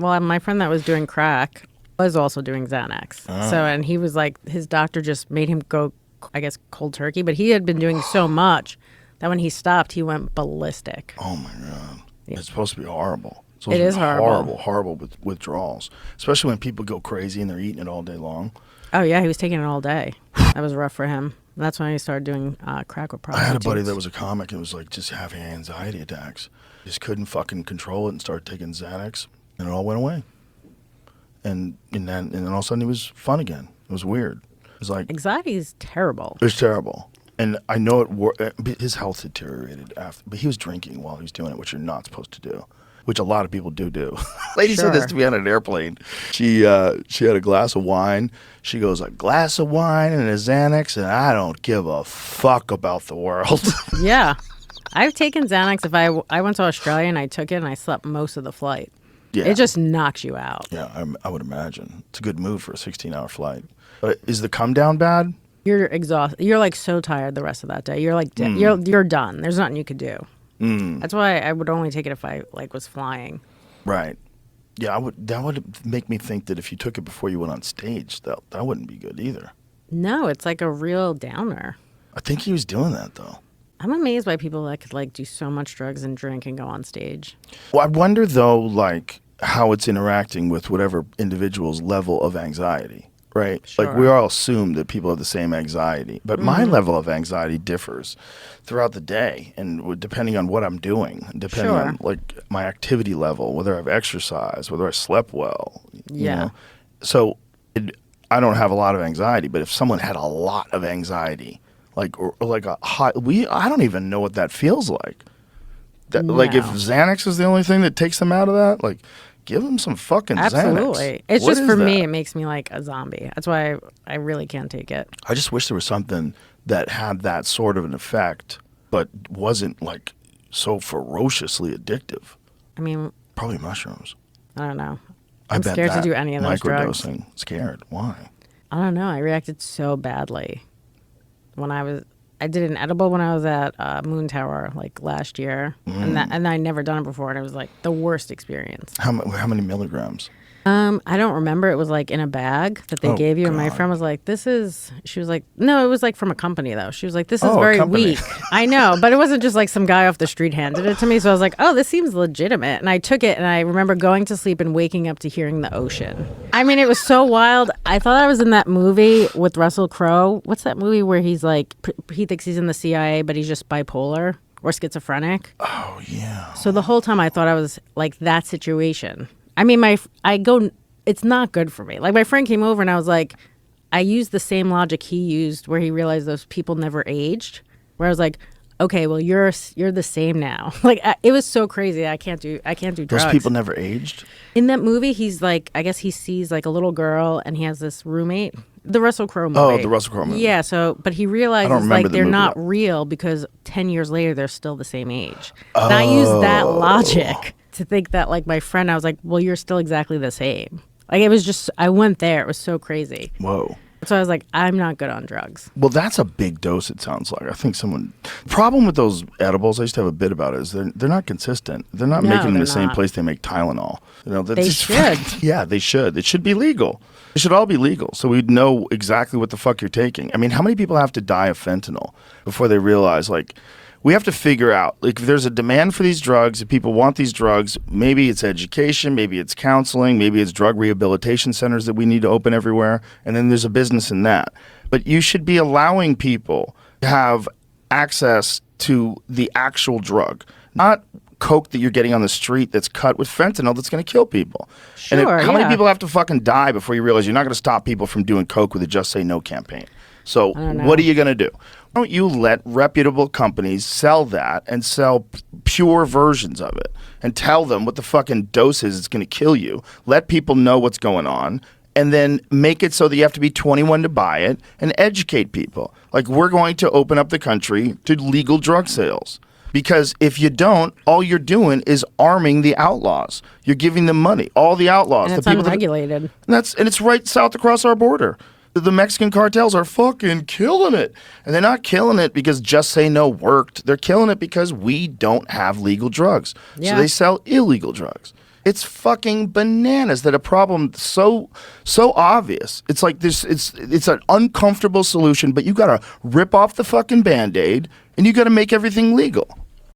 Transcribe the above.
Well, my friend that was doing crack was also doing Xanax. So, and he was like, his doctor just made him go, I guess, cold turkey. But he had been doing so much that when he stopped, he went ballistic. Oh my God. Yeah. It's supposed to be horrible. It is horrible. Horrible withdrawals, especially when people go crazy and they're eating it all day long. Oh, yeah, he was taking it all day. That was rough for him. And that's when he started doing crack with prostitutes. I had a buddy that was a comic and was like just having anxiety attacks. Just couldn't fucking control it and started taking Xanax, and it all went away. And then all of a sudden he was fun again. It was weird. It was like anxiety is terrible. It was terrible. And I know his health deteriorated after, but he was drinking while he was doing it, which you're not supposed to do, which a lot of people do. Lady said this to me on an airplane. She had a glass of wine. She goes, a glass of wine and a Xanax, and I don't give a fuck about the world. Yeah. I've taken Xanax. If I went to Australia and I took it and I slept most of the flight. Yeah. It just knocks you out. Yeah, I would imagine. It's a good move for a 16-hour flight. But is the come down bad? You're exhausted. You're like so tired the rest of that day. You're like you're done. There's nothing you could do. That's why I would only take it if I like was flying. Right. Yeah, that would make me think that if you took it before you went on stage, that wouldn't be good either. No, it's like a real downer. I think he was doing that though. I'm amazed by people that could like do so much drugs and drink and go on stage. Well, I wonder though, like how it's interacting with whatever individual's level of anxiety. Right? Sure. Like we all assume that people have the same anxiety, but my level of anxiety differs throughout the day and depending on what I'm doing, depending on like my activity level, whether I've exercised, whether I slept well. You know? So I don't have a lot of anxiety, but if someone had a lot of anxiety, like or like a high, I don't even know what that feels like. Like if Xanax is the only thing that takes them out of that, like give them some fucking Xanax. Absolutely. It's just for me, it makes me like a zombie. That's why I really can't take it. I just wish there was something that had that sort of an effect, but wasn't like so ferociously addictive. I mean, probably mushrooms. I don't know. I'm scared to do any of those drugs. Microdosing. Scared. Why? I don't know. I reacted so badly when I did an edible when I was at Moon Tower like last year, and I never done it before, and it was like the worst experience. How many milligrams? I don't remember. It was like in a bag that they gave you, and my friend was like, she was like, no, it was like from a company though. She was like, this is very weak. I know, but it wasn't just like some guy off the street handed it to me. So I was like, oh, this seems legitimate. And I took it, and I remember going to sleep and waking up to hearing the ocean. I mean, it was so wild. I thought I was in that movie with Russell Crowe. What's that movie where he's like, he thinks he's in the CIA, but he's just bipolar or schizophrenic? Oh, yeah. So the whole time I thought I was like that situation. I mean, it's not good for me. Like my friend came over and I was like, I used the same logic he used where he realized those people never aged. Where I was like, okay, well you're the same now. Like it was so crazy. I can't do drugs. Those people never aged? In that movie, he's like, I guess he sees like a little girl and he has this roommate. The Russell Crowe movie. Oh, the Russell Crowe movie. Yeah, but he realizes like they're not real because 10 years later they're still the same age. Oh. And I used that logic to think that like my friend, I was like, well, you're still exactly the same. Like it was just, I went there. It was so crazy. Whoa. So I was like, I'm not good on drugs. Well, that's a big dose, it sounds like. I think problem with those edibles, I used to have a bit about it, is they're not consistent. They're not making them in the same place they make Tylenol. You know, they should. Yeah, they should. It should be legal. It should all be legal so we'd know exactly what the fuck you're taking. I mean, how many people have to die of fentanyl before they realize, like, we have to figure out, like, if there's a demand for these drugs, if people want these drugs, maybe it's education, maybe it's counseling, maybe it's drug rehabilitation centers that we need to open everywhere, and then there's a business in that. But you should be allowing people to have access to the actual drug, not coke that you're getting on the street that's cut with fentanyl that's going to kill people. Sure, and how many people have to fucking die before you realize you're not going to stop people from doing coke with a Just Say No campaign? So what are you going to do? Why don't you let reputable companies sell that and sell pure versions of it and tell them what the fucking dose is it's going to kill you. Let people know what's going on and then make it so that you have to be 21 to buy it and educate people. Like, we're going to open up the country to legal drug sales. Because if you don't, all you're doing is arming the outlaws. You're giving them money. All the outlaws. And it's the people unregulated. And it's right south across our border. The Mexican cartels are fucking killing it. And they're not killing it because Just Say No worked. They're killing it because we don't have legal drugs. Yeah. So they sell illegal drugs. It's fucking bananas that a problem so obvious. It's like this. It's an uncomfortable solution, but you got to rip off the fucking Band-Aid and you got to make everything legal.